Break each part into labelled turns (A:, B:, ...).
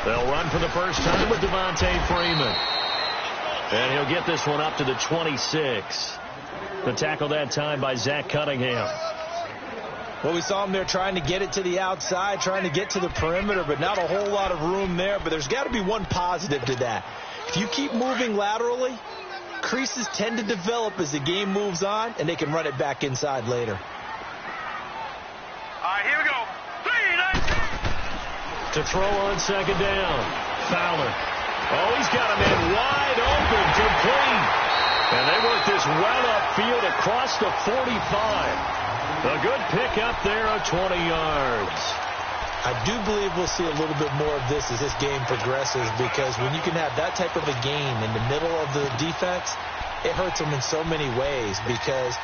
A: They'll run for the first time with Devontae Freeman. And he'll get this one up to the 26. The tackle that time by Zach Cunningham.
B: Well, we saw him there trying to get it to the outside, trying to get to the perimeter, but not a whole lot of room there. But there's got to be one positive to that. If you keep moving laterally, creases tend to develop as the game moves on, and they can run it back inside later.
C: All right, here we go. 3, 9.
A: To throw on second down. Fowler. Oh, he's got a man wide open, complete. And they work this well upfield across the 45. A good pickup there of 20 yards.
B: I do believe we'll see a little bit more of this as this game progresses, because when you can have that type of a game in the middle of the defense, it hurts them in so many ways, because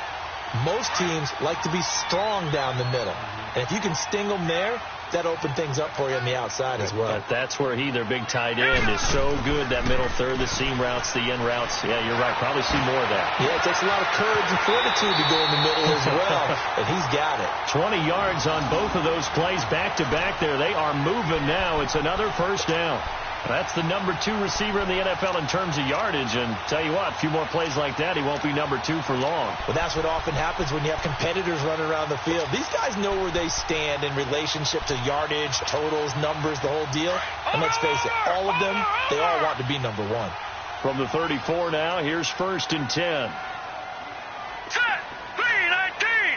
B: most teams like to be strong down the middle. And if you can sting them there, that opens things up for you on the outside as well.
A: But that's where their big tight end, is so good. That middle third, the seam routes, the in routes. Yeah, you're right. Probably see more of that.
B: Yeah, it takes a lot of courage and fortitude to go in the middle as well, and he's got it.
A: 20 yards on both of those plays back-to-back there. They are moving now. It's another first down. That's the number 2 receiver in the NFL in terms of yardage. And tell you what, a few more plays like that, he won't be number 2 for long.
B: Well, that's what often happens when you have competitors running around the field. These guys know where they stand in relationship to yardage, totals, numbers, the whole deal. And let's face it, all of them, they all want to be number 1.
A: From the 34 now, here's 1st and 10.
C: Set. 3, 19.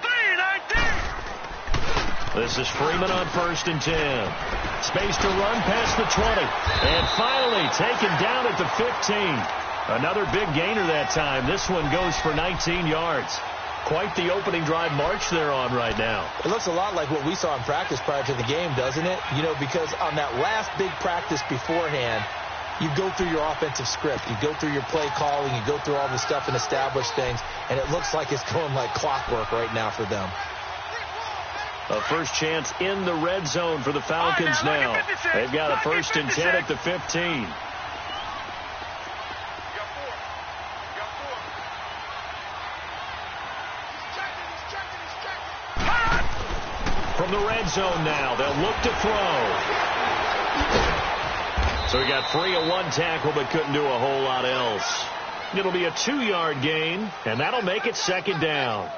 C: 3, 19.
A: This is Freeman on 1st and 10. Space to run past the 20. And finally taken down at the 15. Another big gainer that time. This one goes for 19 yards. Quite the opening drive march they're on right now.
B: It looks a lot like what we saw in practice prior to the game, doesn't it? You know, because on that last big practice beforehand, you go through your offensive script. You go through your play calling. You go through all the stuff and establish things. And it looks like it's going like clockwork right now for them.
A: A first chance in the red zone for the Falcons now. They've got a 1st and 10 at the 15. From the red zone now, they'll look to throw. So he got free of one tackle but couldn't do a whole lot else. It'll be a 2-yard gain, and that'll make it 2nd down.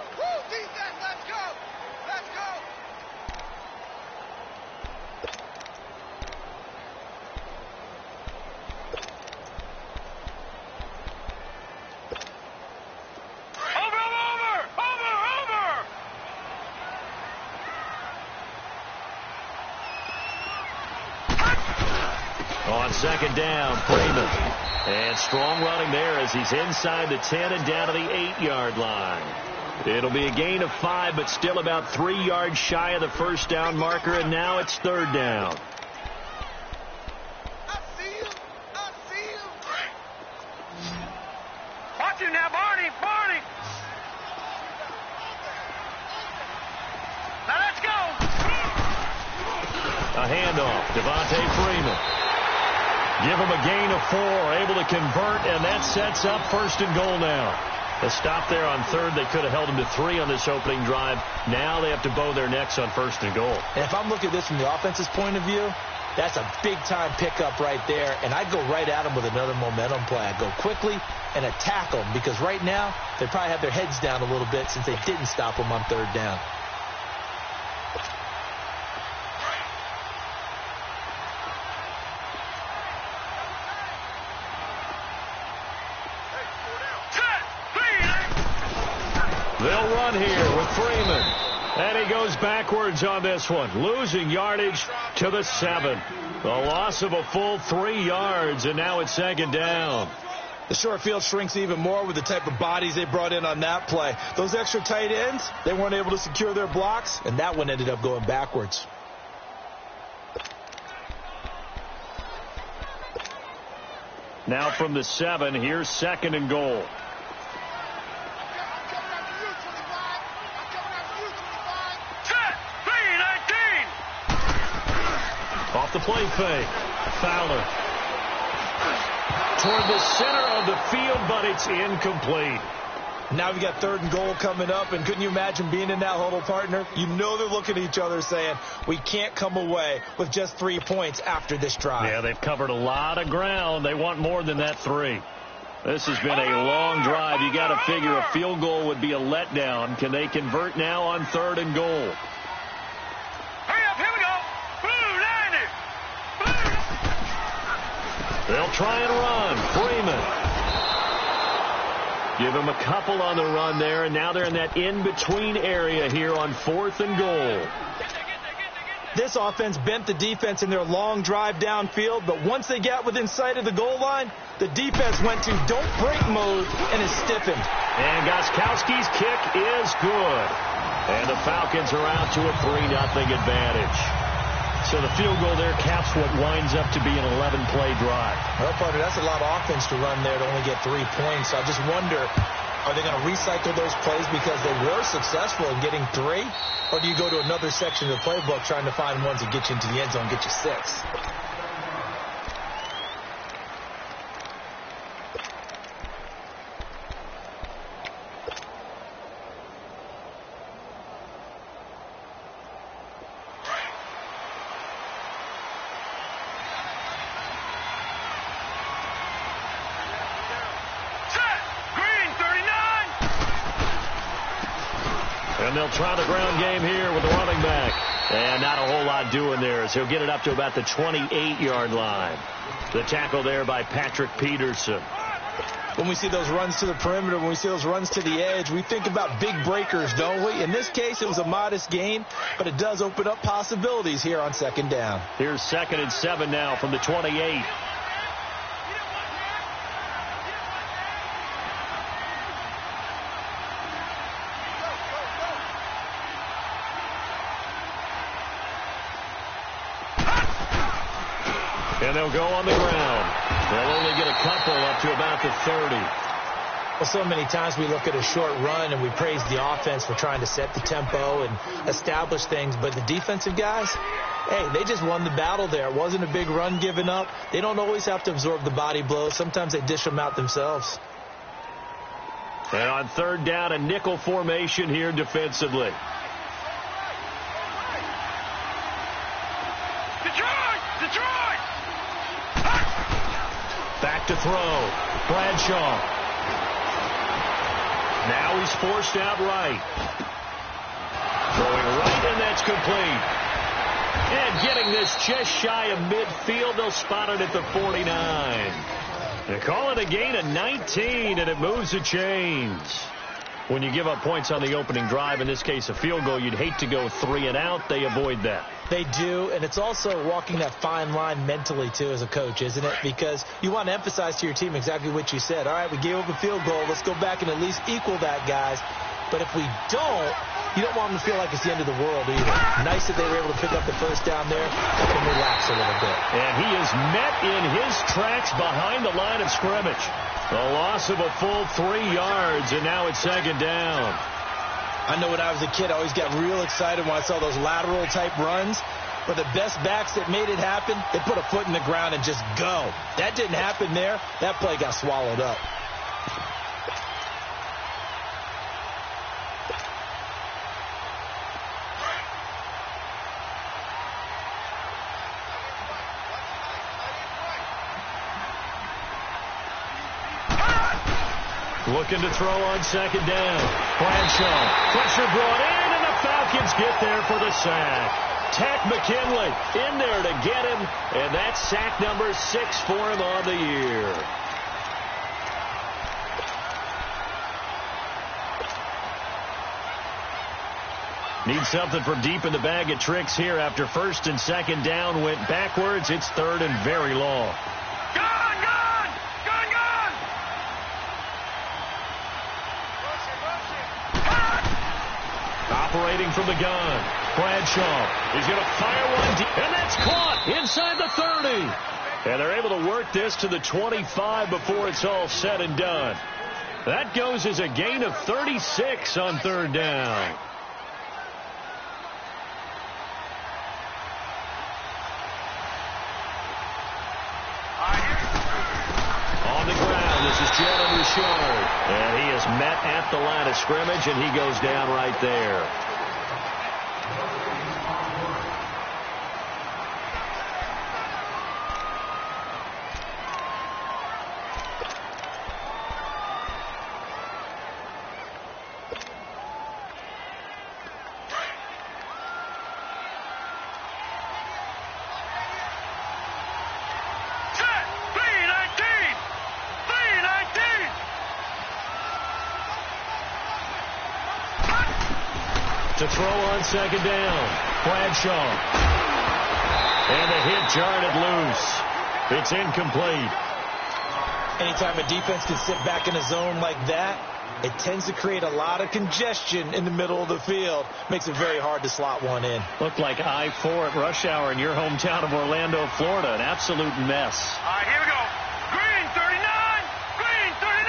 A: On 2nd down, Freeman. And strong running there as he's inside the 10 and down to the 8-yard line. It'll be a gain of 5, but still about 3 yards shy of the first down marker, and now it's 3rd down.
C: Watch him now, Barney. Now let's go.
A: A handoff, Devontae Freeman. Give him a gain of 4, able to convert, and that sets up 1st and goal now. A stop there on 3rd. They could have held him to 3 on this opening drive. Now they have to bow their necks on 1st and goal.
B: And if I'm looking at this from the offense's point of view, that's a big-time pickup right there, and I'd go right at him with another momentum play. I'd go quickly and attack them, because right now they probably have their heads down a little bit since they didn't stop them on 3rd down.
A: They'll run here with Freeman. And he goes backwards on this one, losing yardage to the 7. The loss of a full 3 yards, and now it's 2nd down.
B: The short field shrinks even more with the type of bodies they brought in on that play. Those extra tight ends, they weren't able to secure their blocks, and that one ended up going backwards.
A: Now from the 7, here's 2nd and goal. Off the play fake. Fowler. Toward the center of the field, but it's incomplete.
B: Now we got 3rd and goal coming up, and couldn't you imagine being in that huddle, partner? You know they're looking at each other saying, we can't come away with just 3 points after this drive.
A: Yeah, they've covered a lot of ground. They want more than that 3. This has been a long drive. You got to figure a field goal would be a letdown. Can they convert now on 3rd and goal?
C: Hurry up, here we go. Blue 90. Blue.
A: They'll try and run. Freeman. Give him a couple on the run there, and now they're in that in-between area here on 4th and goal.
B: This offense bent the defense in their long drive downfield, but once they got within sight of the goal line, the defense went to don't break mode and is stiffened.
A: And Gostkowski's kick is good. And the Falcons are out to a 3-0 advantage. So the field goal there caps what winds up to be an 11-play drive.
B: Well, partner, that's a lot of offense to run there to only get 3 points. So I just wonder, are they going to recycle those plays because they were successful in getting 3? Or do you go to another section of the playbook trying to find ones that get you into the end zone, get you 6?
A: And they'll try the ground game here with the running back. And not a whole lot doing there as he'll get it up to about the 28-yard line. The tackle there by Patrick Peterson.
B: When we see those runs to the perimeter, when we see those runs to the edge, we think about big breakers, don't we? In this case, it was a modest gain, but it does open up possibilities here on 2nd down.
A: Here's 2nd and 7 now from the 28. And they'll go on the ground. They'll only get a couple up to about the 30.
B: Well, so many times we look at a short run and we praise the offense for trying to set the tempo and establish things. But the defensive guys, hey, they just won the battle there. It wasn't a big run given up. They don't always have to absorb the body blows. Sometimes they dish them out themselves.
A: And on 3rd down, a nickel formation here defensively. Back to throw. Bradshaw. Now he's forced out right. Throwing right, and that's complete. And getting this just shy of midfield. They'll spot it at the 49. They call it a gain of 19, and it moves the chains. When you give up points on the opening drive, in this case a field goal, you'd hate to go 3 and out. They avoid that.
B: They do, and it's also walking that fine line mentally, too, as a coach, isn't it? Because you want to emphasize to your team exactly what you said. All right, we gave up a field goal. Let's go back and at least equal that, guys. But if we don't, you don't want them to feel like it's the end of the world either. Nice that they were able to pick up the 1st down there. Let them relax a little bit.
A: And he is met in his tracks behind the line of scrimmage. A loss of a full 3 yards, and now it's 2nd down.
B: I know when I was a kid, I always got real excited when I saw those lateral-type runs. But the best backs that made it happen, they put a foot in the ground and just go. That didn't happen there. That play got swallowed up.
A: Looking to throw on 2nd down. Bradshaw. Pressure brought in, and the Falcons get there for the sack. Tack McKinley in there to get him, and that's sack number 6 for him on the year. Need something from deep in the bag of tricks here after 1st and 2nd down went backwards. It's 3rd and very long. Operating from the gun. Bradshaw. He's going to fire one deep, and that's caught inside the 30. And they're able to work this to the 25 before it's all said and done. That goes as a gain of 36 on 3rd down. On the ground, this is Jalen Richard. And he is met at the line of scrimmage, and he goes down right there. To throw on second down, Bradshaw. And the hit jarred it loose. It's incomplete.
B: Anytime a defense can sit back in a zone like that, it tends to create a lot of congestion in the middle of the field. Makes it very hard to slot one in.
A: Looked like I-4 at rush hour in your hometown of Orlando, Florida. An absolute mess.
C: All right, here we go. Green 39. Green 39.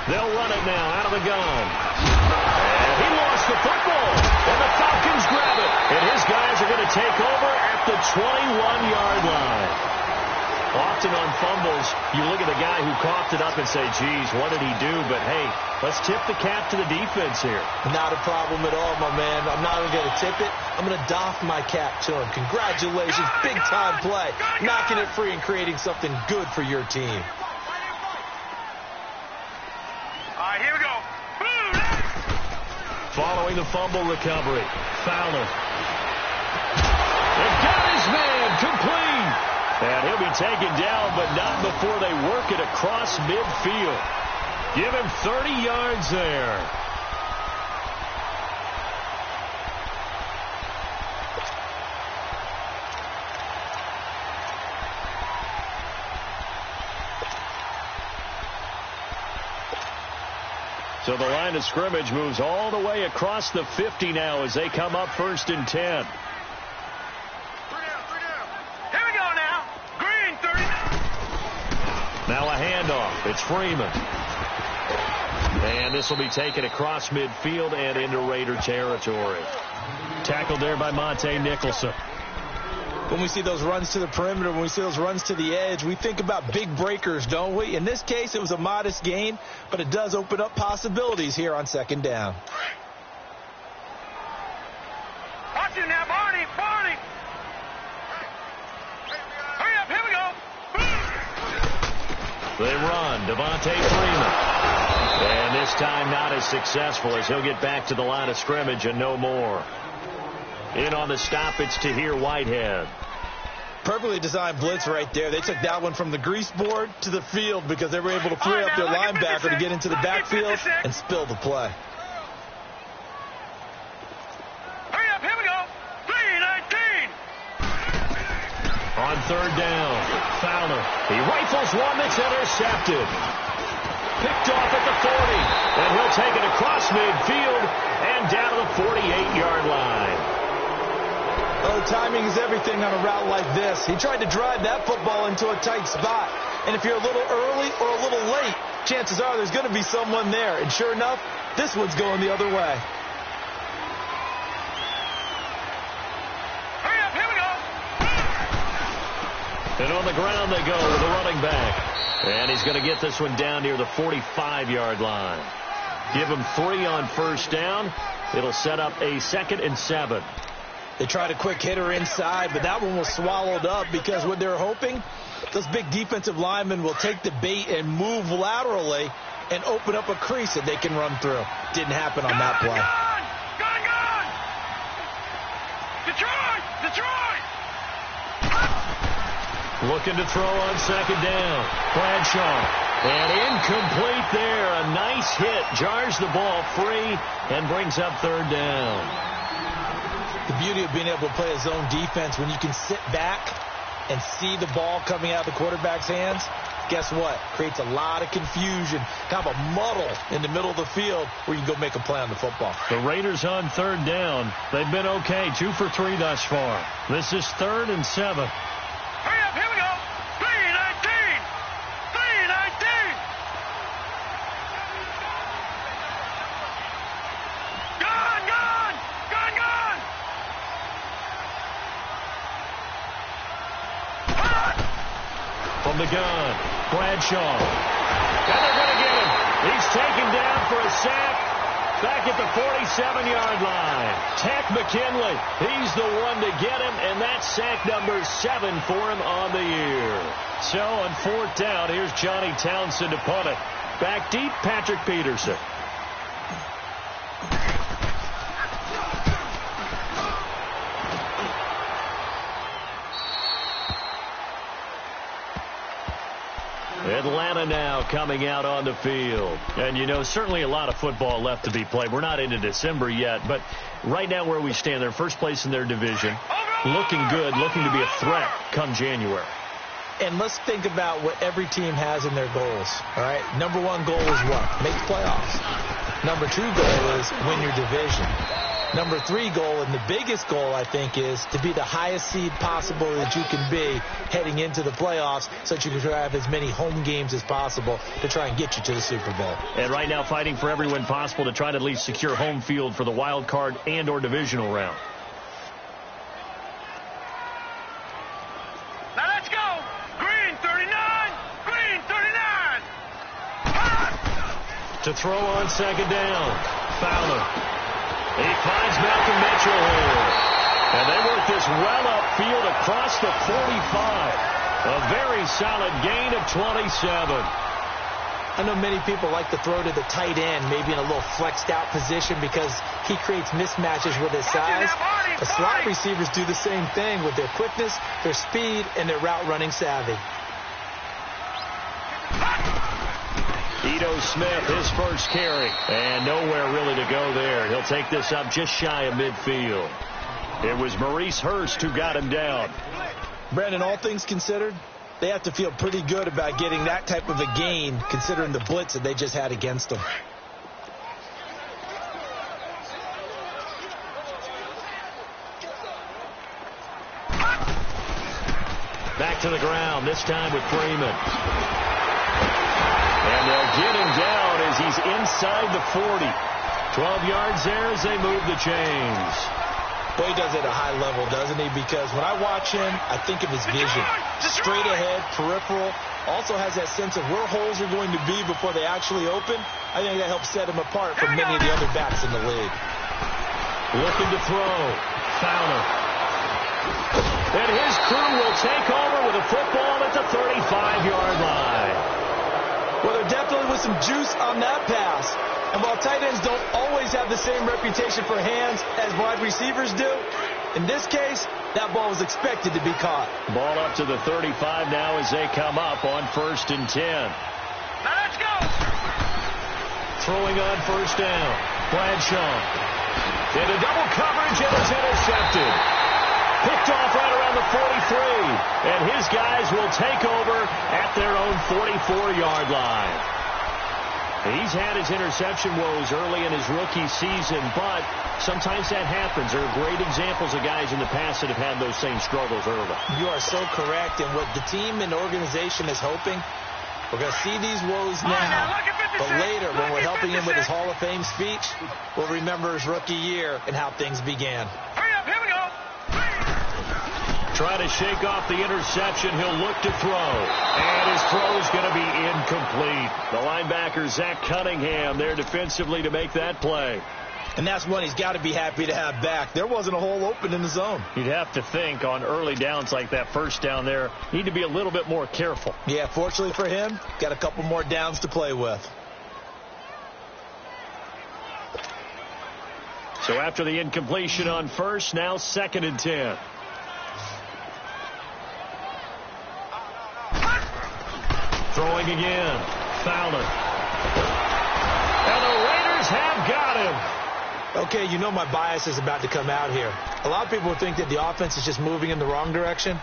A: They'll run it now out of the gun. And he lost the football. And the Falcons grab it. And his guys are going to take over at the 21-yard line. Often on fumbles, you look at the guy who coughed it up and say, geez, what did he do? But, hey, let's tip the cap to the defense here.
B: Not a problem at all, my man. I'm not even going to tip it. I'm going to doff my cap to him. Congratulations. Big-time play. Knocking it free and creating something good for your team.
C: All right, here we go.
A: Following the fumble recovery, Fowler. They've got his man complete. And he'll be taken down, but not before they work it across midfield. Give him 30 yards there. So the line of scrimmage moves all the way across the 50 now as they come up 1st and 10. Now a handoff. It's Freeman. And this will be taken across midfield and into Raider territory. Tackled there by Monte Nicholson.
B: When we see those runs to the perimeter, when we see those runs to the edge, we think about big breakers, don't we? In this case, it was a modest gain, but it does open up possibilities here on 2nd down.
C: Watch it now, Barney. Barney. Hurry up. Here we go.
A: They run. Devontae Freeman. And this time not as successful as he'll get back to the line of scrimmage and no more. In on the stop, it's Tahir Whitehead.
B: Perfectly designed blitz right there. They took that one from the grease board to the field because they were able to free up their linebacker to get into the backfield and spill the play.
C: Hurry up. Here we go. 3-19.
A: On 3rd down, Fowler. He rifles one that's intercepted. Picked off at the 40. And he'll take it across midfield and down to the 48-yard line.
B: Oh, timing is everything on a route like this. He tried to drive that football into a tight spot. And if you're a little early or a little late, chances are there's going to be someone there. And sure enough, this one's going the other way.
C: Hurry up. Here we go.
A: And on the ground they go with the running back. And he's going to get this one down near the 45-yard line. Give him 3 on 1st down. It'll set up a 2nd and 7.
B: They tried a quick hitter inside, but that one was swallowed up because what they're hoping, those big defensive linemen will take the bait and move laterally and open up a crease that they can run through. Didn't happen on that play.
C: Gone! Detroit!
A: Looking to throw on 2nd down. Bradshaw. And incomplete there. A nice hit. Jars the ball free and brings up 3rd down.
B: The beauty of being able to play a zone defense when you can sit back and see the ball coming out of the quarterback's hands, guess what? Creates a lot of confusion, kind of a muddle in the middle of the field where you can go make a play on the football.
A: The Raiders on 3rd down. They've been okay, 2 for 3 thus far. This is 3rd and 7.
C: Hurry up. Here we go. 3-19. 3-19. Gone! From the gun,
A: Bradshaw. And they're going to get him. He's taken down for a sack back at the 47-yard line. Tack McKinley, he's the one to get him, and that's sack number 7 for him on the year. So on 4th down, here's Johnny Townsend to punt it. Back deep, Patrick Peterson. Atlanta now coming out on the field. And, you know, certainly a lot of football left to be played. We're not into December yet, but right now where we stand, they're first place in their division. Looking good, looking to be a threat come January.
B: And let's think about what every team has in their goals. All right, number 1 goal is what? Make the playoffs. Number 2 goal is win your division. Number 3 goal, and the biggest goal, I think, is to be the highest seed possible that you can be heading into the playoffs so that you can have as many home games as possible to try and get you to the Super Bowl.
A: And right now fighting for every win possible to try to at least secure home field for the wild card and or divisional round.
C: Now let's go. Green 39. Green 39.
A: To throw on 2nd down. Fowler. He finds Malcolm Mitchell here. And they work this well upfield across the 45. A very solid gain of 27.
B: I know many people like to throw to the tight end, maybe in a little flexed out position because he creates mismatches with his size. The slot receivers do the same thing with their quickness, their speed, and their route running savvy.
A: Ito Smith, his first carry. And nowhere really to go there. He'll take this up just shy of midfield. It was Maurice Hurst who got him down.
B: Brandon, all things considered, they have to feel pretty good about getting that type of a gain considering the blitz that they just had against them.
A: Back to the ground, this time with Freeman. And they'll get him down as he's inside the 40. 12 yards there as they move the chains.
B: Boy, he does it at a high level, doesn't he? Because when I watch him, I think of his vision. Straight ahead, peripheral. Also has that sense of where holes are going to be before they actually open. I think that helps set him apart from many of the other backs in the league.
A: Looking to throw. Fowler. And his crew will take over with a football at the 35-yard line.
B: Well, there definitely was some juice on that pass. And while tight ends don't always have the same reputation for hands as wide receivers do, in this case, that ball was expected to be caught.
A: Ball up to the 35 now as they come up on 1st and 10.
C: Now let's go.
A: Throwing on 1st down. Bradshaw. Into double coverage and it's intercepted. Picked off right around the 43. And his guys will take over at their own 44-yard line. He's had his interception woes early in his rookie season, but sometimes that happens. There are great examples of guys in the past that have had those same struggles early.
B: You are so correct. And what the team and organization is hoping, we're going to see these woes now. But later, when we're helping him with his Hall of Fame speech, we'll remember his rookie year and how things began.
C: Hurry up, here we go.
A: Trying to shake off the interception. He'll look to throw. And his throw is going to be incomplete. The linebacker, Zach Cunningham, there defensively to make that play.
B: And that's one he's got to be happy to have back. There wasn't a hole open in the zone.
A: You'd have to think on early downs like that 1st down there, need to be a little bit more careful.
B: Yeah, fortunately for him, got a couple more downs to play with.
A: So after the incompletion on 1st, now 2nd and 10. Throwing again. Fowler. And the Raiders have got him.
B: Okay, you know my bias is about to come out here. A lot of people think that the offense is just moving in the wrong direction.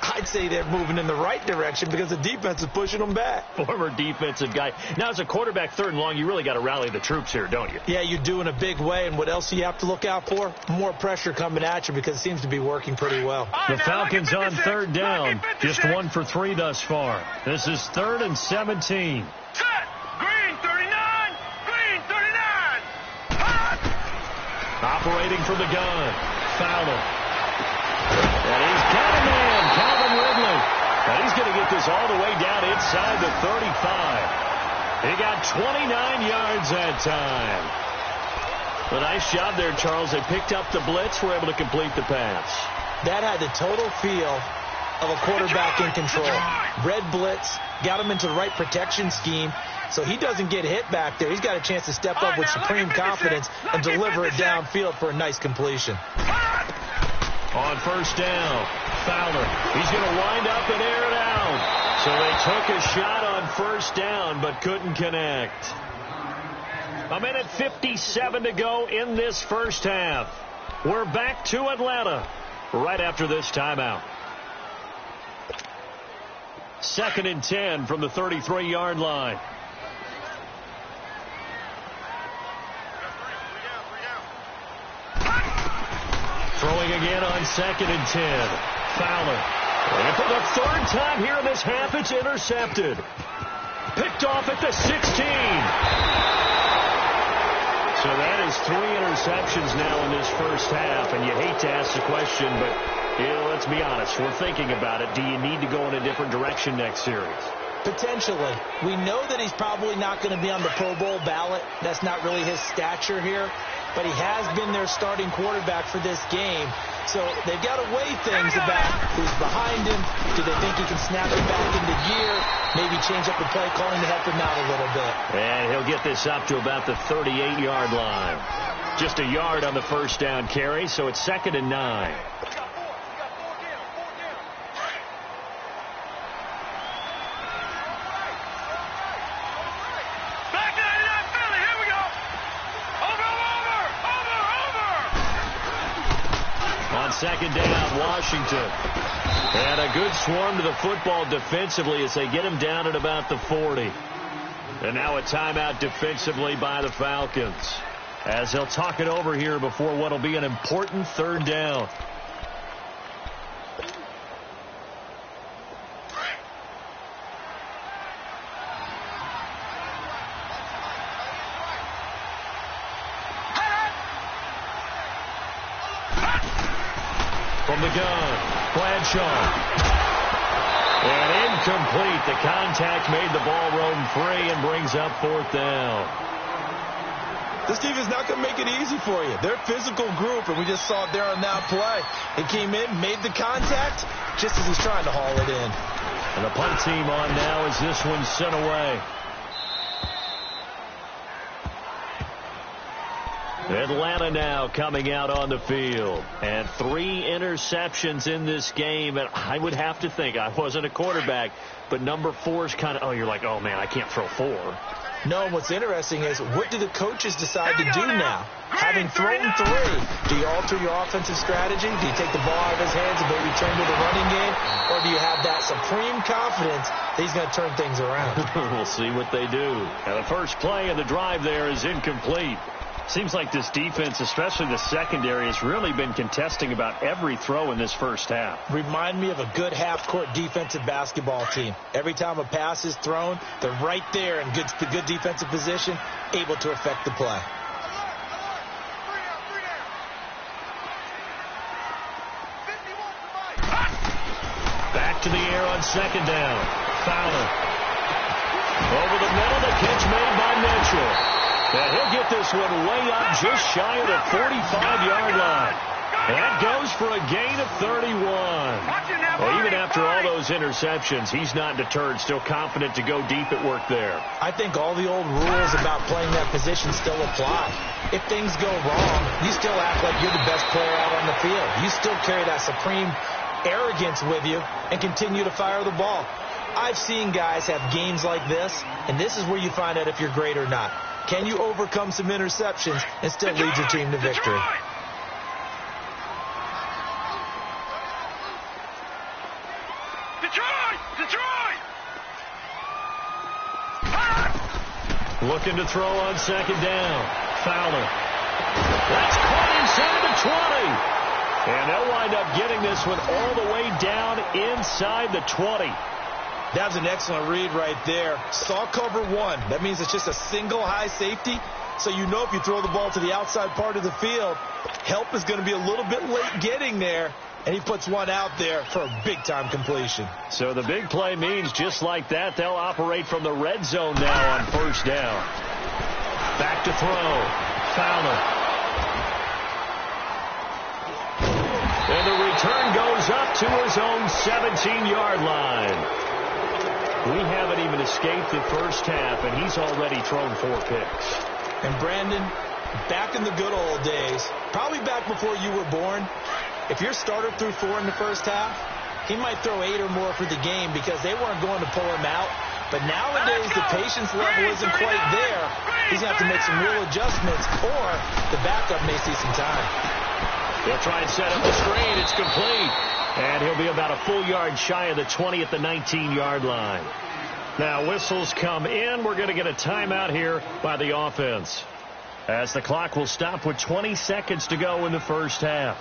B: I'd say they're moving in the right direction because the defense is pushing them back.
A: Former defensive guy. Now, as a quarterback 3rd and long, you really got to rally the troops here, don't you?
B: Yeah, you do in a big way. And what else do you have to look out for? More pressure coming at you because it seems to be working pretty well.
A: The Falcons on 3rd down. Just 1 for 3 thus far. This is 3rd and 17.
C: Set. Green 39. Green 39. Hot.
A: Operating from the gun. Fowler. And he's got a man. Calvin Ridley. And he's going to get this all the way down inside the 35. He got 29 yards that time. A nice job there, Charles. They picked up the blitz, were able to complete the pass.
B: That had the total feel of a quarterback in control. Red blitz, got him into the right protection scheme, so he doesn't get hit back there. He's got a chance to step up with supreme confidence and deliver it downfield for a nice completion.
A: On first down, Fowler. He's going to wind up and air it out. So they took a shot on first down but couldn't connect. A minute 57 to go in this first half. We're back to Atlanta right after this timeout. 2nd and 10 from the 33-yard line. Throwing again on 2nd and 10. Fowler. And for the 3rd time here in this half, it's intercepted. Picked off at the 16. So that is 3 interceptions now in this first half, and you hate to ask the question, but let's be honest, we're thinking about it. Do you need to go in a different direction next series?
B: Potentially. We know that he's probably not going to be on the Pro Bowl ballot. That's not really his stature here, but he has been their starting quarterback for this game. So they've got to weigh things about who's behind him. Do they think he can snap it back into gear? Maybe change up the play calling to help him out a little bit.
A: And he'll get this up to about the 38-yard line. Just a yard on the first down carry, so it's 2nd and 9. On 2nd down, Washington. And a good swarm to the football defensively as they get him down at about the 40. And now a timeout defensively by the Falcons, as they'll talk it over here before what will be an important 3rd down. From the gun, Bradshaw. And incomplete. The contact made the ball roam free and brings up 4th down.
B: This defense is not going to make it easy for you. They're a physical group, and we just saw it there on that play. He came in, made the contact, just as he's trying to haul it in.
A: And the punt team on now as this one's sent away. Atlanta now coming out on the field. And 3 interceptions in this game. And I would have to think, I wasn't a quarterback, but number 4 is kind of, you're like, oh, man, I can't throw 4.
B: No, and what's interesting is, what do the coaches decide to do now? Having thrown 3, do you alter your offensive strategy? Do you take the ball out of his hands and maybe turn to the running game? Or do you have that supreme confidence that he's going to turn things around?
A: We'll see what they do. Now, the first play of the drive there is incomplete. Seems like this defense, especially the secondary, has really been contesting about every throw in this first half.
B: Remind me of a good half-court defensive basketball team. Every time a pass is thrown, they're right there in good defensive position, able to affect the play.
A: Back to the air on 2nd down. Fowler. Over the middle, the catch made by Mitchell. And he'll get this one way up just shy of the 45-yard line. That goes for a gain of 31. Well, even after all those interceptions, he's not deterred, still confident to go deep at work there.
B: I think all the old rules about playing that position still apply. If things go wrong, you still act like you're the best player out on the field. You still carry that supreme arrogance with you and continue to fire the ball. I've seen guys have games like this, and this is where you find out if you're great or not. Can you overcome some interceptions and still lead your team to victory?
C: Detroit!
A: Looking to throw on 2nd down. Fowler. That's caught inside the 20. And they'll wind up getting this one all the way down inside the 20.
B: That was an excellent read right there. Saw cover 1. That means it's just a single high safety. So you know if you throw the ball to the outside part of the field, help is going to be a little bit late getting there. And he puts one out there for a big-time completion.
A: So the big play means just like that, they'll operate from the red zone now on first down. Back to throw. Fowler. And the return goes up to his own 17-yard line. We haven't even escaped the first half, and he's already thrown 4 picks.
B: And Brandon, back in the good old days, probably back before you were born, if your starter threw 4 in the first half, he might throw 8 or more for the game because they weren't going to pull him out. But nowadays, the patience level isn't quite there. He's going to have to make some real adjustments, or the backup may see some time.
A: They'll try and set up the screen. It's complete. And he'll be about a full yard shy of the 20 at the 19-yard line. Now, whistles come in. We're going to get a timeout here by the offense, as the clock will stop with 20 seconds to go in the first half.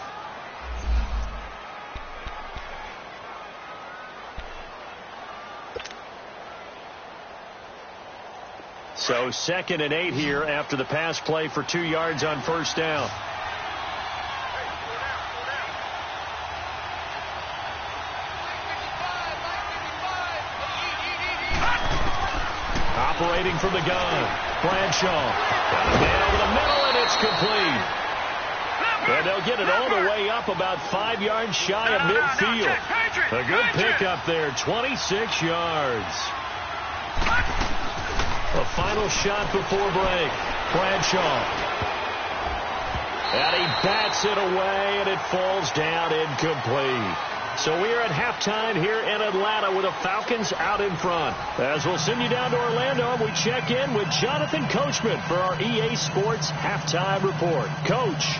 A: So 2nd and 8 here after the pass play for 2 yards on first down. Operating from the gun, Bradshaw. Got a man over the middle, and it's complete. And they'll get it all the way up about 5 yards shy of midfield. A good pickup there, 26 yards. A final shot before break. Bradshaw. And he bats it away, and it falls down incomplete. So we are at halftime here in Atlanta with the Falcons out in front. As we'll send you down to Orlando, and we check in with Jonathan Coachman for our EA Sports Halftime Report. Coach.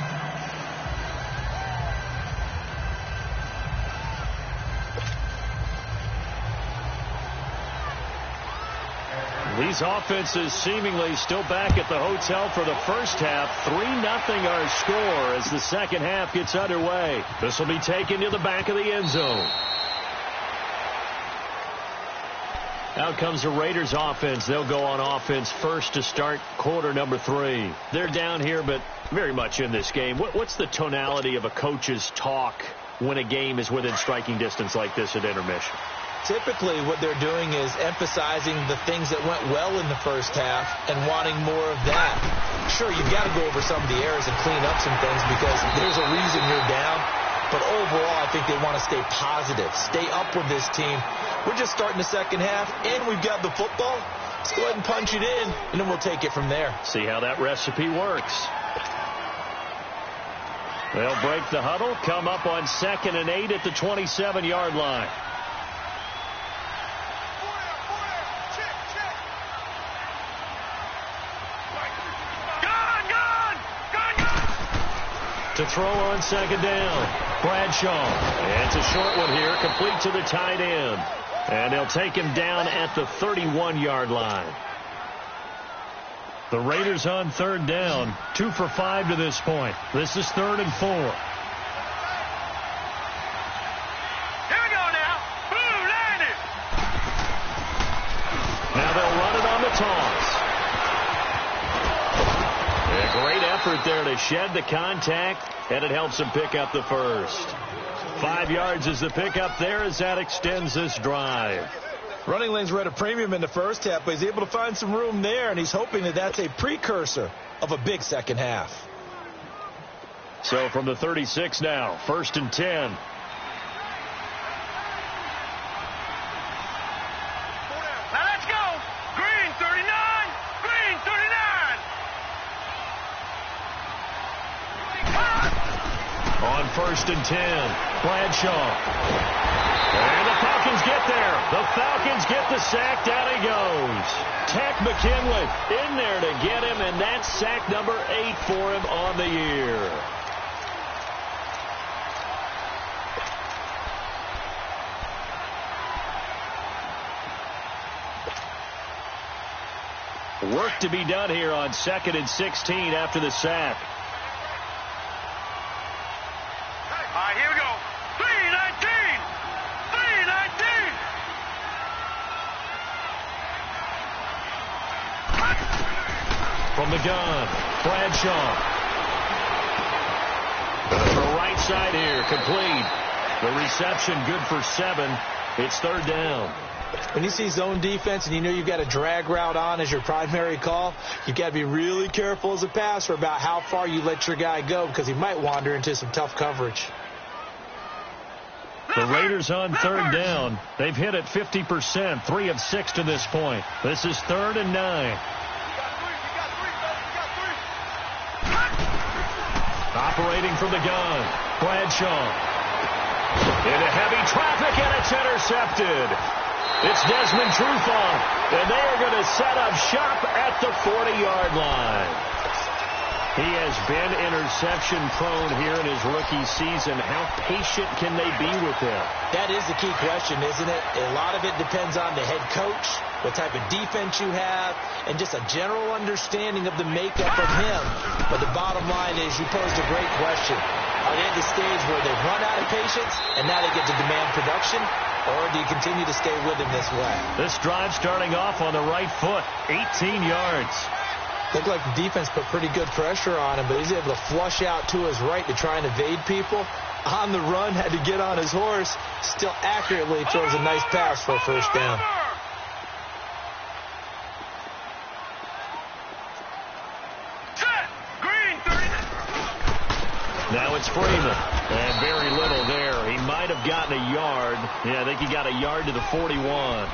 A: These offenses seemingly still back at the hotel for the first half. 3-0 our score as the second half gets underway. This will be taken to the back of the end zone. Out comes the Raiders offense. They'll go on offense first to start quarter number 3. They're down here, but very much in this game. What's the tonality of a coach's talk when a game is within striking distance like this at intermission?
B: Typically, what they're doing is emphasizing the things that went well in the first half and wanting more of that. Sure, you've got to go over some of the errors and clean up some things because there's a reason you're down. But overall, I think they want to stay positive, stay up with this team. We're just starting the second half, and we've got the football. Let's go ahead and punch it in, and then we'll take it from there.
A: See how that recipe works. They'll break the huddle, come up on 2nd and 8 at the 27-yard line. To throw on 2nd down, Bradshaw. And it's a short one here, complete to the tight end. And they'll take him down at the 31-yard line. The Raiders on 3rd down, 2 for 5 to this point. This is 3rd and 4.
C: Here we go now. Boom, landed.
A: Now they'll run it on the toss. A great effort there to shed the contact, and it helps him pick up the first. 5 yards is the pickup there as that extends this drive.
B: Running lanes were at a premium in the first half, but he's able to find some room there, and he's hoping that that's a precursor of a big second half.
A: So from the 36 now, 1st and 10.
C: Now let's go. Green 39. Green 39.
A: On 1st and 10, Bradshaw. And the Falcons get there. The Falcons get the sack. Down he goes. Tech McKinley in there to get him, and that's sack number 8 for him on the year. Work to be done here on 2nd and 16 after the sack.
C: All right, here we go. 319. 319.
A: From the gun, Bradshaw. To the right side here, complete. The reception good for 7. It's third down.
B: When you see zone defense and you know you've got a drag route on as your primary call, you've got to be really careful as a passer about how far you let your guy go because he might wander into some tough coverage.
A: The Raiders on third down. They've hit it 50%, 3 of 6 to this point. This is 3rd and 9. Operating from the gun, Bradshaw. Into heavy traffic, and it's intercepted. It's Desmond Trufant, and they are going to set up shop at the 40-yard line. He has been interception-prone here in his rookie season. How patient can they be with him?
B: That is the key question, isn't it? A lot of it depends on the head coach, what type of defense you have, and just a general understanding of the makeup of him. But the bottom line is you posed a great question. Are they at the stage where they've run out of patience and now they get to demand production? Or do you continue to stay with him this way?
A: This drive starting off on the right foot, 18 yards.
B: Looked like the defense put pretty good pressure on him, but he's able to flush out to his right to try and evade people. On the run, had to get on his horse. Still accurately throws a nice pass for a first down.
A: Now it's Freeman. And very little there. He might have gotten a yard. Yeah, I think he got a yard to the 41.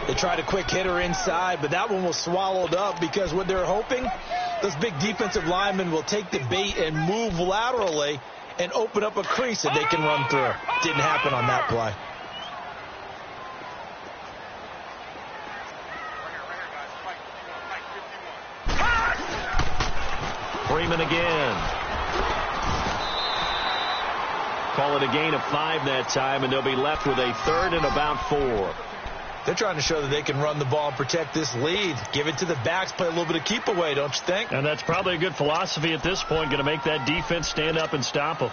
B: They tried a quick hitter inside, but that one was swallowed up because what they're hoping, those big defensive linemen will take the bait and move laterally and open up a crease that they can run through. Didn't happen on that play.
A: Freeman again. Call it a gain of 5 that time, and they'll be left with a 3rd and about 4.
B: They're trying to show that they can run the ball and protect this lead. Give it to the backs, play a little bit of keep away, don't you think?
A: And that's probably a good philosophy at this point, going to make that defense stand up and stop them.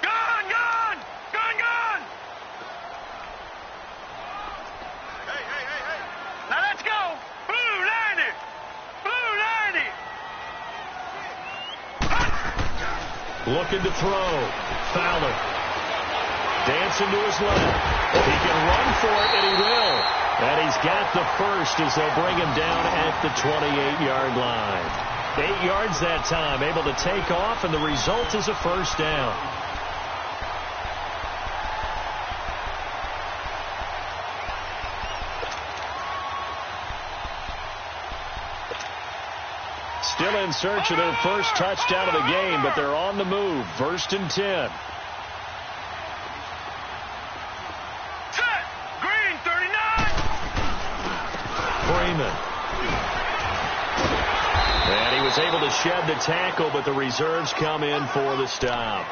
C: Gone! Gone! Gone! Gone! Hey! Now let's go! Blue 90! Blue 90!
A: Looking to throw. Fowler. Dancing to his left. He can run for it, and he will. And he's got the first as they'll bring him down at the 28-yard line. 8 yards that time, able to take off, and the result is a first down. Still in search of their first touchdown of the game, but they're on the move. 1st and 10. Freeman. And he was able to shed the tackle, but the reserves come in for the stop.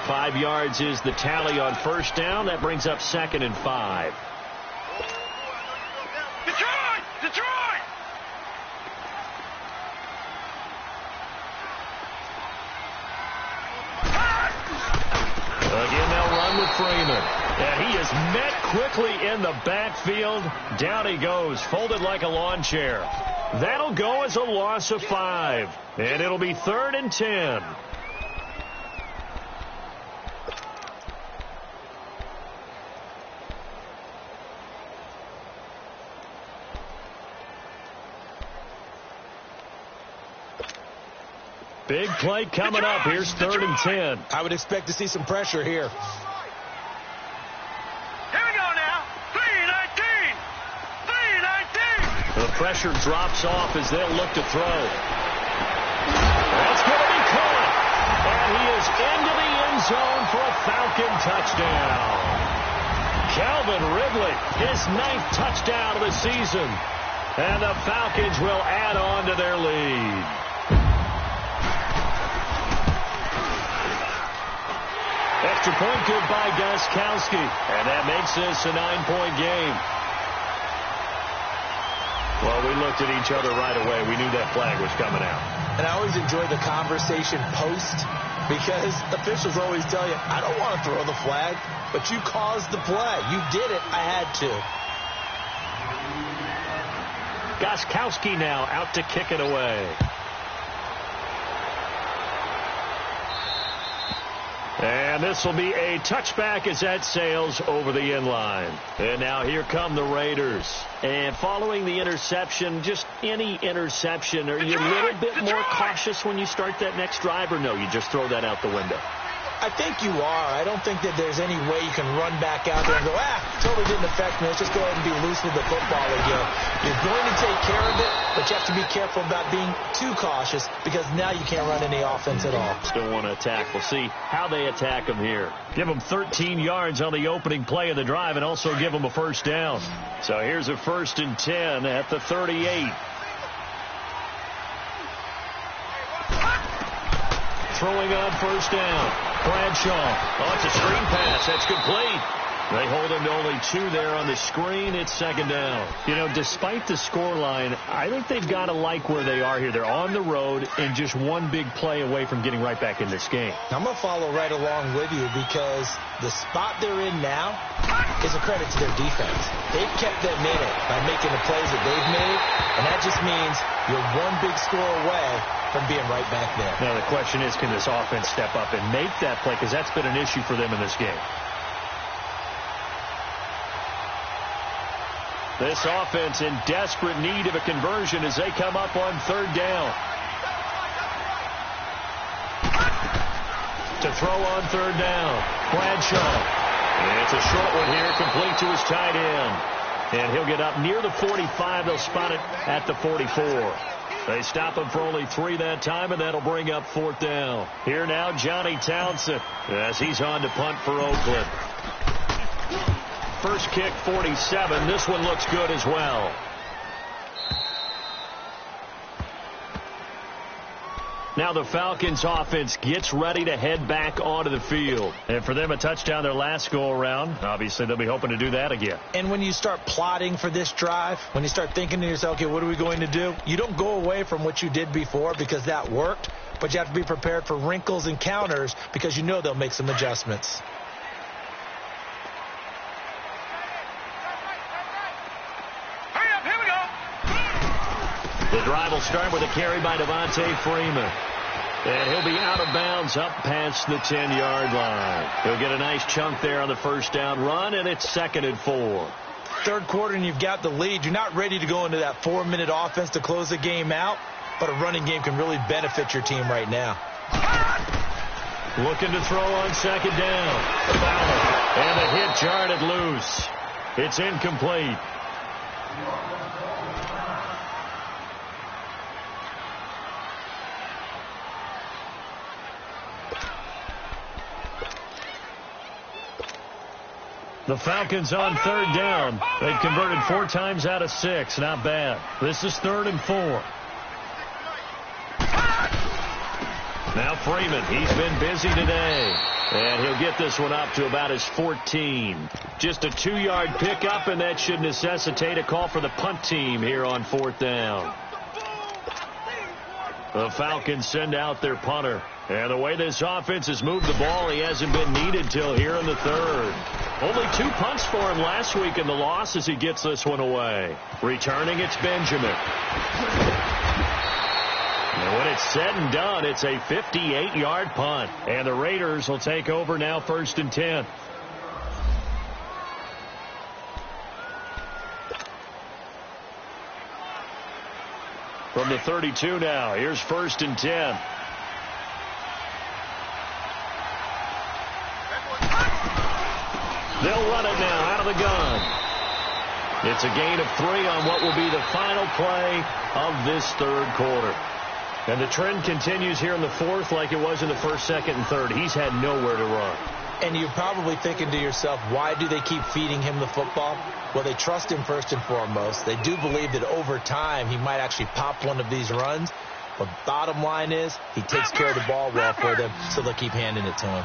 A: 5 yards is the tally on first down. That brings up 2nd and 5.
C: Detroit! Detroit!
A: Again, they'll run with Freeman. And he is met quickly in the backfield. Down he goes, folded like a lawn chair. That'll go as a loss of 5. And it'll be 3rd and 10. Big play coming up. Here's 3rd and 10.
B: I would expect to see some pressure here.
A: The pressure drops off as they'll look to throw. That's going to be caught. And he is into the end zone for a Falcon touchdown. Calvin Ridley, his 9th touchdown of the season. And the Falcons will add on to their lead. Extra point good by Gostkowski. And that makes this a 9-point game. Well, we looked at each other right away. We knew that flag was coming out.
B: And I always enjoy the conversation post because officials always tell you, I don't want to throw the flag, but you caused the play. You did it. I had to.
A: Gostkowski now out to kick it away. And And this will be a touchback as that sails over the end line. And now here come the Raiders. And following the interception, just any interception, are you a little bit more cautious when you start that next drive, or no, you just throw that out the window?
B: I think you are. I don't think that there's any way you can run back out there and go, totally didn't affect me. Let's just go ahead and be loose with the football again. You're going to take care of it, but you have to be careful about being too cautious because now you can't run any offense at all.
A: Still want to attack. We'll see how they attack them here. Give them 13 yards on the opening play of the drive and also give them a first down. So here's a 1st and 10 at the 38. Throwing on first down. Bradshaw. Oh, it's a screen pass. That's complete. They hold him to only 2 there on the screen. It's 2nd down. You know, despite the scoreline, I think they've got to like where they are here. They're on the road and just one big play away from getting right back in this game.
B: I'm going to follow right along with you because the spot they're in now is a credit to their defense. They've kept them in it by making the plays that they've made, and that just means you're one big score away from being right back there.
A: Now, the question is, can this offense step up and make that play? Because that's been an issue for them in this game. This offense in desperate need of a conversion as they come up on 3rd down. To throw on 3rd down, Bradshaw. And it's a short one here, complete to his tight end. And he'll get up near the 45. They'll spot it at the 44. They stop him for only 3 that time, and that'll bring up 4th down. Here now, Johnny Townsend, as he's on to punt for Oakland. First kick, 47. This one looks good as well. Now the Falcons offense gets ready to head back onto the field. And for them, a touchdown their last go-around. Obviously, they'll be hoping to do that again.
B: And when you start plotting for this drive, when you start thinking to yourself, okay, what are we going to do? You don't go away from what you did before because that worked, but you have to be prepared for wrinkles and counters because you know they'll make some adjustments.
A: The drive will start with a carry by Devontae Freeman. And he'll be out of bounds up past the 10-yard line. He'll get a nice chunk there on the first down run, and it's 2nd and 4.
B: Third quarter, and you've got the lead. You're not ready to go into that 4-minute offense to close the game out, but a running game can really benefit your team right now.
A: Looking to throw on 2nd down. Fowler. And the hit jarred it loose. It's incomplete. The Falcons on 3rd down. They've converted 4 times out of 6. Not bad. This is 3rd and 4. Now Freeman. He's been busy today. And he'll get this one up to about his 14. Just a 2-yard pickup, and that should necessitate a call for the punt team here on 4th down. The Falcons send out their punter. And the way this offense has moved the ball, he hasn't been needed till here in the 3rd. Only 2 punts for him last week in the loss as he gets this one away. Returning, it's Benjamin. And when it's said and done, it's a 58-yard punt. And the Raiders will take over now 1st and 10. From the 32 now, here's 1st and 10. They'll run it now out of the gun. It's a gain of 3 on what will be the final play of this 3rd quarter. And the trend continues here in the 4th like it was in the 1st, 2nd, and 3rd. He's had nowhere to run.
B: And you're probably thinking to yourself, why do they keep feeding him the football? Well, they trust him first and foremost. They do believe that over time he might actually pop one of these runs. But bottom line is he takes care of the ball well for them, so they'll keep handing it to him.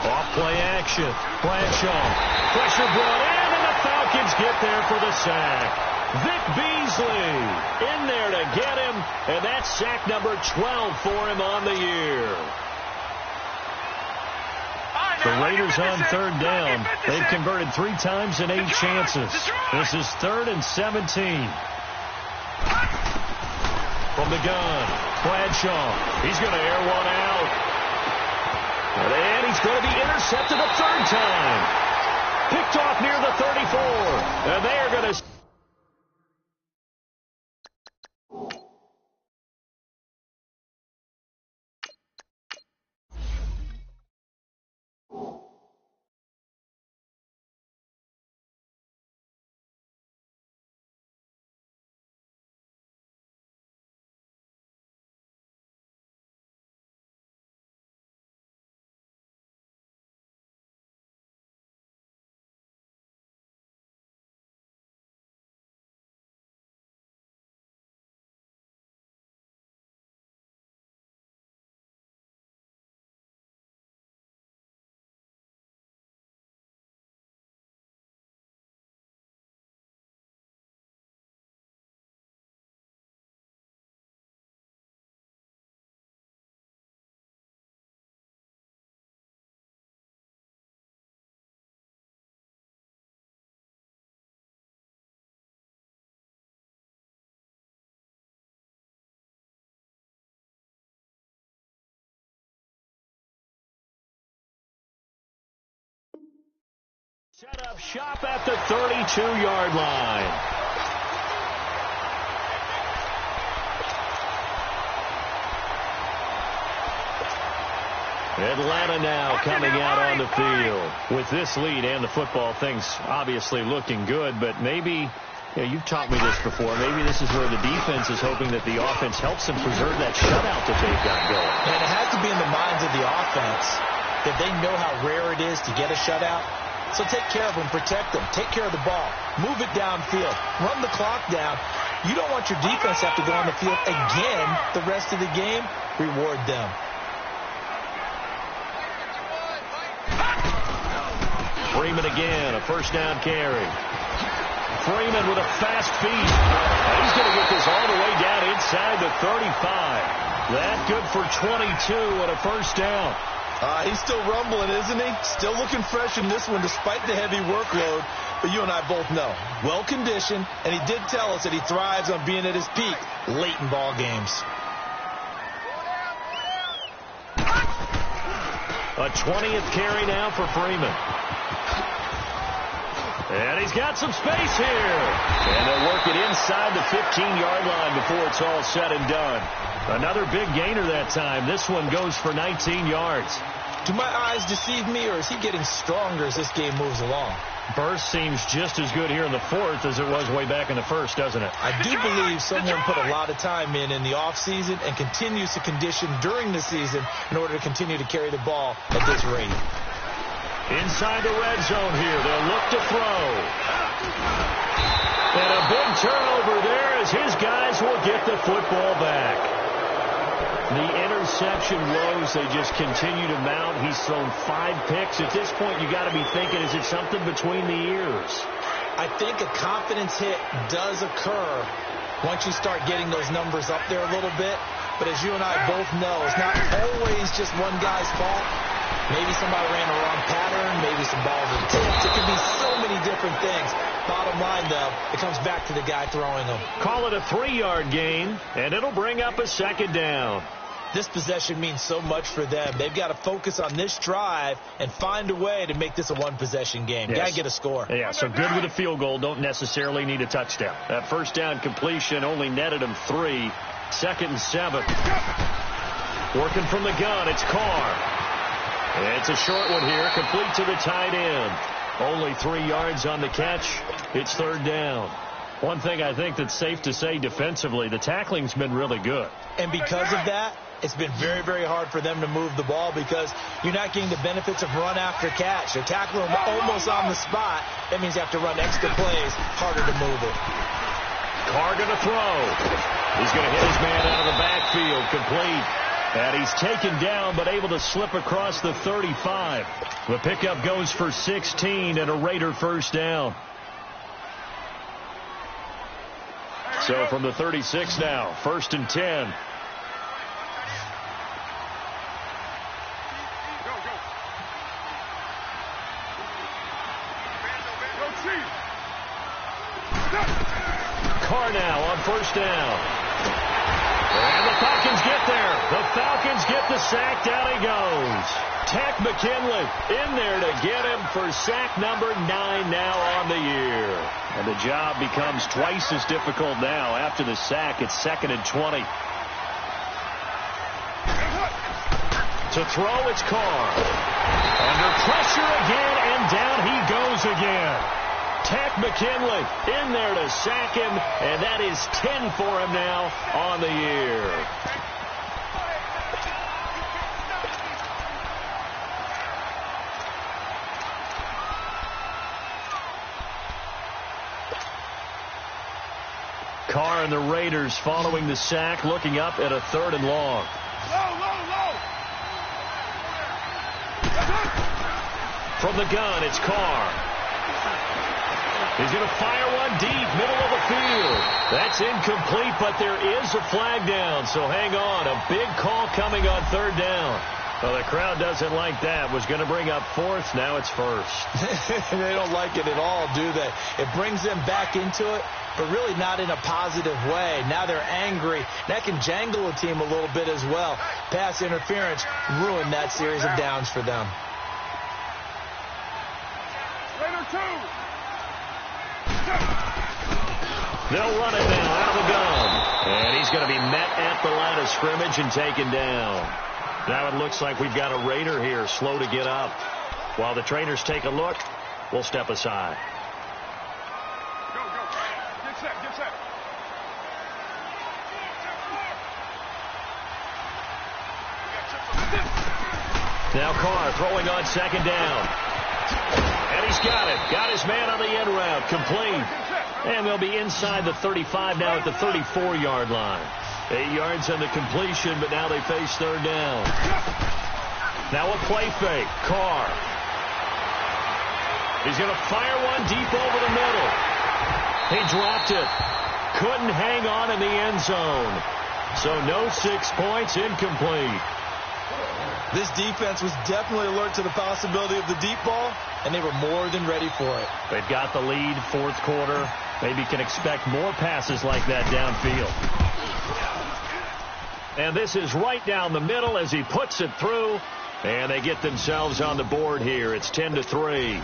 A: Off-play action. Bradshaw. Pressure brought in, and the Falcons get there for the sack. Vic Beasley in there to get him, and that's sack number 12 for him on the year. The Raiders on 3rd down. They've converted 3 times in 8 chances. This is 3rd and 17. from the gun. Bradshaw, he's going to air one out. And he's going to be intercepted a third time. Picked off near the 34. And they are going to... Set up shop at the 32-yard line. Atlanta now coming out on the field. With this lead and the football, things obviously looking good, but maybe, you've taught me this before, maybe this is where the defense is hoping that the offense helps them preserve that shutout that they've got going.
B: And it has to be in the minds of the offense that they know how rare it is to get a shutout. So take care of them, protect them, take care of the ball, move it downfield, run the clock down. You don't want your defense to have to go on the field again the rest of the game. Reward them.
A: Freeman again, a first down carry. Freeman with a fast feet. And he's going to get this all the way down inside the 35. That good for 22 and a first down.
B: He's still rumbling, isn't he? Still looking fresh in this one despite the heavy workload. But you and I both know, well-conditioned, and he did tell us that he thrives on being at his peak late in ball games.
A: A 20th carry now for Freeman. And he's got some space here. And they'll work it inside the 15-yard line before it's all said and done. Another big gainer that time. This one goes for 19 yards.
B: Do my eyes deceive me, or is he getting stronger as this game moves along?
A: Burst seems just as good here in the fourth as it was way back in the first, doesn't it?
B: I do believe someone put a lot of time in the offseason and continues to condition during the season in order to continue to carry the ball at this rate.
A: Inside the red zone here. They'll look to throw. And a big turnover there as his guys will get the football back. The interception woes, they just continue to mount. He's thrown 5 picks. At this point, you got to be thinking, is it something between the ears?
B: I think a confidence hit does occur once you start getting those numbers up there a little bit. But as you and I both know, it's not always just one guy's fault. Maybe somebody ran the wrong pattern. Maybe some balls are tipped. It could be so many different things. Bottom line, though, it comes back to the guy throwing them.
A: Call it a 3-yard gain, and it'll bring up a second down.
B: This possession means so much for them. They've got to focus on this drive and find a way to make this a one-possession game.
A: Yes.
B: Got to get a score.
A: Yeah, so good with a field goal. Don't necessarily need a touchdown. That first down completion only netted him 3. 2nd and 7. Working from the gun, it's Carr. It's a short one here, complete to the tight end. Only 3 yards on the catch. It's 3rd down. One thing I think that's safe to say defensively, the tackling's been really good.
B: And because of that, it's been very, very hard for them to move the ball because you're not getting the benefits of run after catch. They're tackling them almost on the spot. That means you have to run extra plays, harder to move it.
A: Carr going to throw. He's going to hit his man out of the backfield, complete. And he's taken down but able to slip across the 35. The pickup goes for 16 and a Raider first down. So from the 36 now, 1st and 10. Carr now on 1st down. the Falcons get there. The Falcons get the sack. Down he goes. Tech McKinley in there to get him for sack number 9 now on the year. And the job becomes twice as difficult now. After the sack, it's 2nd and 20. To throw, it's Carr. Under pressure again, and down he goes again. Tech McKinley in there to sack him, and that is 10 for him now on the year. Carr and the Raiders following the sack, looking up at a 3rd and long. From the gun, it's Carr. He's going to fire one deep, middle of the field. That's incomplete, but there is a flag down, so hang on. A big call coming on 3rd down. Well, the crowd doesn't like that. Was going to bring up 4th. Now it's 1st.
B: They don't like it at all, do they? It brings them back into it, but really not in a positive way. Now they're angry. That can jangle a team a little bit as well. Pass interference ruined that series of downs for them.
A: They'll run it now out of the gun. And he's going to be met at the line of scrimmage and taken down. Now it looks like we've got a Raider here, slow to get up. While the trainers take a look, we'll step aside.
C: Go. Get set.
A: Now Carr throwing on 2nd down. And he's got it. Got his man on the end route. Complete. And they'll be inside the 35 now at the 34-yard line. 8 yards on the completion, but now they face 3rd down. Now a play fake. Carr. He's going to fire one deep over the middle. He dropped it. Couldn't hang on in the end zone. So no 6 points, incomplete.
B: This defense was definitely alert to the possibility of the deep ball, and they were more than ready for it.
A: They've got the lead, 4th quarter. Maybe can expect more passes like that downfield. And this is right down the middle as he puts it through, and they get themselves on the board here. It's 10-3.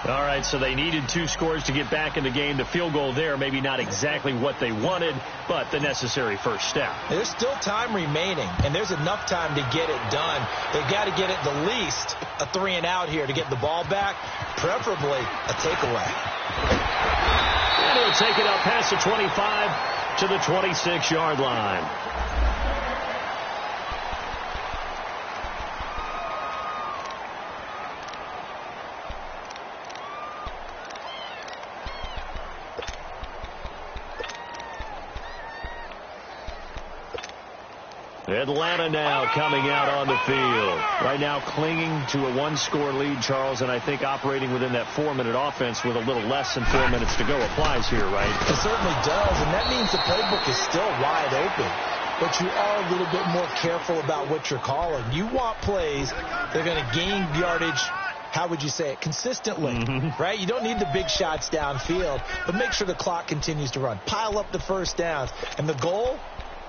A: All right, so they needed 2 scores to get back in the game. The field goal there, maybe not exactly what they wanted, but the necessary first step.
B: There's still time remaining, and there's enough time to get it done. They've got to get it the least a 3 and out here to get the ball back, preferably a takeaway.
A: And he'll take it up past the 25 to the 26-yard line. Atlanta now coming out on the field. Right now clinging to a 1-score lead, Charles, and I think operating within that 4-minute offense with a little less than 4 minutes to go applies here, right?
B: It certainly does, and that means the playbook is still wide open. But you are a little bit more careful about what you're calling. You want plays that are going to gain yardage, how would you say it, consistently, right? You don't need the big shots downfield, but make sure the clock continues to run. Pile up the first downs. And the goal?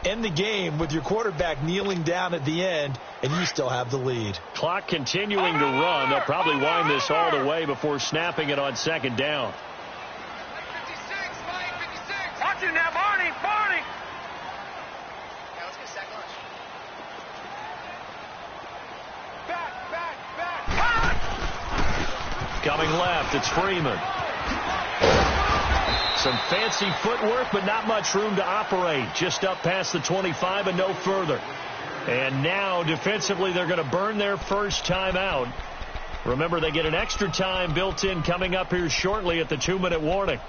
B: End the game with your quarterback kneeling down at the end, and you still have the lead.
A: Clock continuing to run. They'll probably wind this all the way before snapping it on 2nd down.
C: 56, Mike, 56. Watch it now, Barney. Yeah, let's get a sack lunch. Back.
A: Coming left, it's Freeman. Some fancy footwork, but not much room to operate. Just up past the 25 and no further. And now, defensively, they're going to burn their first timeout. Remember, they get an extra time built in coming up here shortly at the 2-minute warning.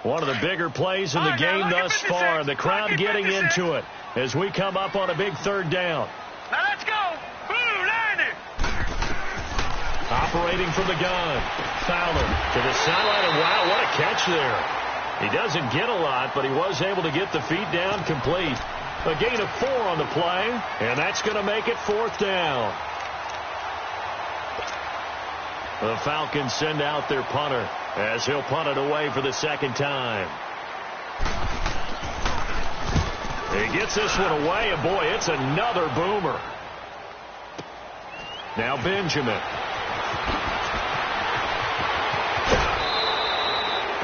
A: One of the bigger plays in the game thus far. The crowd getting into it as we come up on a big 3rd down.
C: Now let's go. Boom, Andy.
A: Operating from the gun. Fowler to the sideline, and wow, what a catch there. He doesn't get a lot, but he was able to get the feet down complete. A gain of 4 on the play, and that's going to make it 4th down. The Falcons send out their punter as he'll punt it away for the second time. He gets this one away, and boy, it's another boomer. Now Benjamin.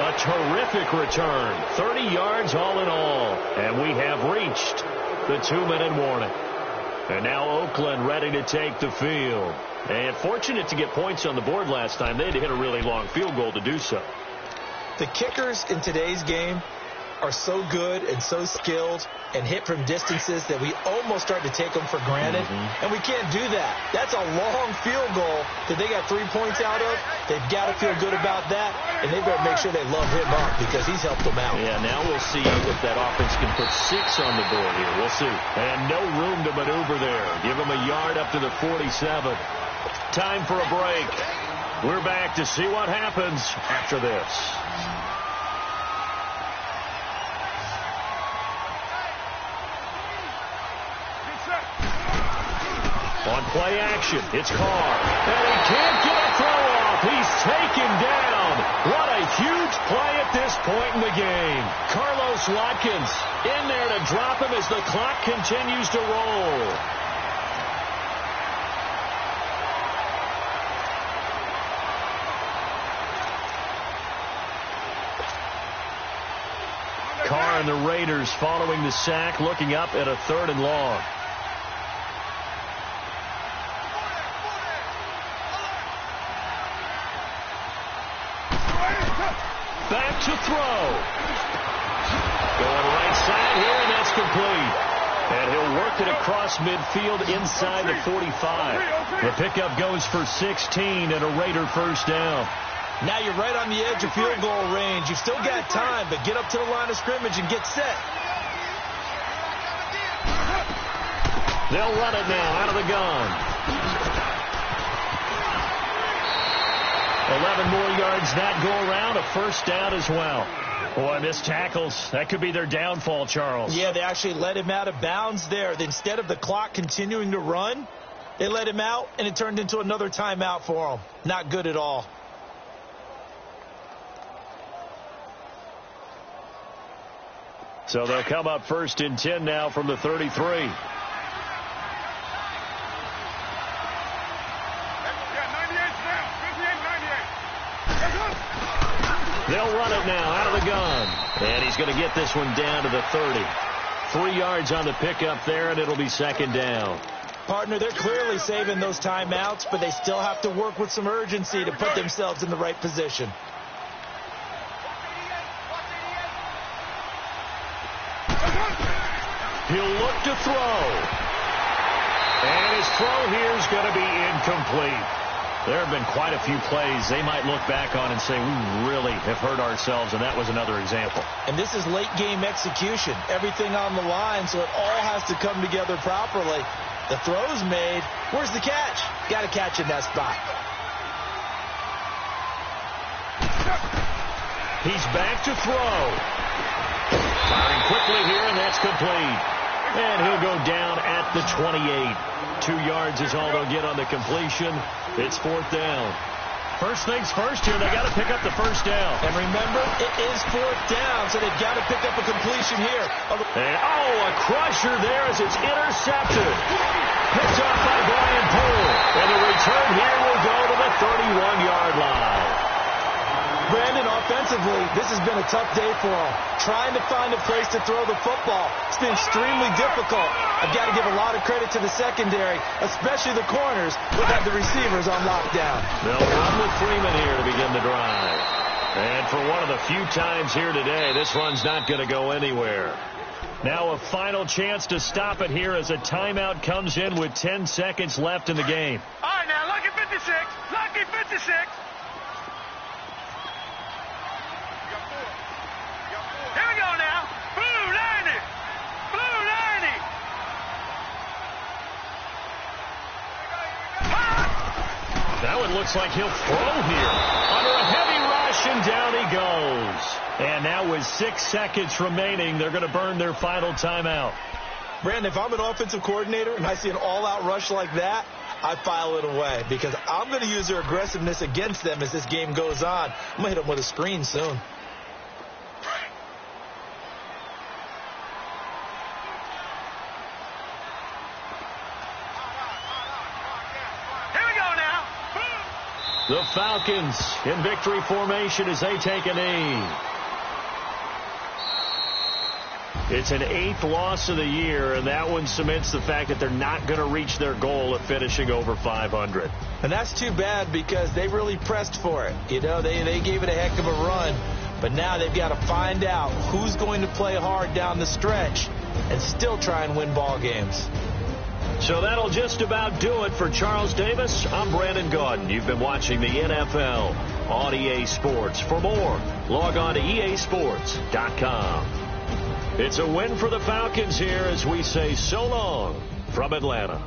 A: A terrific return. 30 yards all in all. And we have reached the 2-minute warning. And now Oakland ready to take the field. And fortunate to get points on the board last time. They had to hit a really long field goal to do so.
B: The kickers in today's game are so good and so skilled and hit from distances that we almost start to take them for granted. And we can't do that. That's a long field goal that they got 3 points out of. They've got to feel good about that, and they better make sure they love him up because he's helped them out.
A: Yeah, now we'll see if that offense can put 6 on the board here. We'll see. And no room to maneuver there. Give him a yard up to the 47. Time for a break. We're back to see what happens after this. On play action, it's Carr. And he can't get a throw off. He's taken down. What a huge play at this point in the game. Carlos Watkins in there to drop him as the clock continues to roll. Carr and the Raiders following the sack, looking up at a 3rd and long. Back to throw. Going right side here, and that's complete. And he'll work it across midfield inside the 45. The pickup goes for 16 and a Raider first down.
B: Now you're right on the edge of field goal range. You've still got time, but get up to the line of scrimmage and get set.
A: They'll run it now out of the gun. 11 more yards that go around, a first down as well. Boy, missed tackles. That could be their downfall, Charles.
B: Yeah, they actually let him out of bounds there. Instead of the clock continuing to run, they let him out, and it turned into another timeout for him. Not good at all.
A: So they'll come up 1st and 10 now from the 33. They'll run it now out of the gun. And he's going to get this one down to the 30. 3 yards on the pickup there, and it'll be 2nd down.
B: Partner, they're clearly saving those timeouts, but they still have to work with some urgency to put themselves in the right position.
A: He'll look to throw. And his throw here is going to be incomplete. There have been quite a few plays they might look back on and say, we really have hurt ourselves, and that was another example.
B: And this is late-game execution. Everything on the line, so it all has to come together properly. The throw's made. Where's the catch? Got to catch in that spot.
A: He's back to throw. Firing quickly here, and that's complete. And he'll go down at the 28. 2 yards is all they'll get on the completion. It's 4th down. First things first here, they got to pick up the first down.
B: And remember, it is 4th down, so they've got to pick up a completion here.
A: And, a crusher there as it's intercepted. Picked off by Brian Poole. And the return here will go to the 31-yard line.
B: Brandon, offensively, this has been a tough day for him. Trying to find a place to throw the football. It's been extremely difficult. I've got to give a lot of credit to the secondary, especially the corners, who have the receivers on lockdown.
A: They'll run with Freeman here to begin the drive. And for one of the few times here today, this run's not going to go anywhere. Now a final chance to stop it here as a timeout comes in with 10 seconds left in the game.
C: All right, now, lucky 56. Lucky 56. Here we go now. Blue 90. Blue 90.
A: That one looks like he'll throw here. Under a heavy rush, and down he goes. And now with 6 seconds remaining, they're going to burn their final timeout.
B: Brandon, if I'm an offensive coordinator and I see an all-out rush like that, I file it away because I'm going to use their aggressiveness against them as this game goes on. I'm going to hit them with a screen soon.
A: The Falcons in victory formation as they take a knee. It's an 8th loss of the year, and that one cements the fact that they're not going to reach their goal of finishing over 500.
B: And that's too bad because they really pressed for it. You know, they gave it a heck of a run, but now they've got to find out who's going to play hard down the stretch and still try and win ball games.
A: So that'll just about do it for Charles Davis. I'm Brandon Gaudin. You've been watching the NFL on EA Sports. For more, log on to easports.com. It's a win for the Falcons here as we say so long from Atlanta.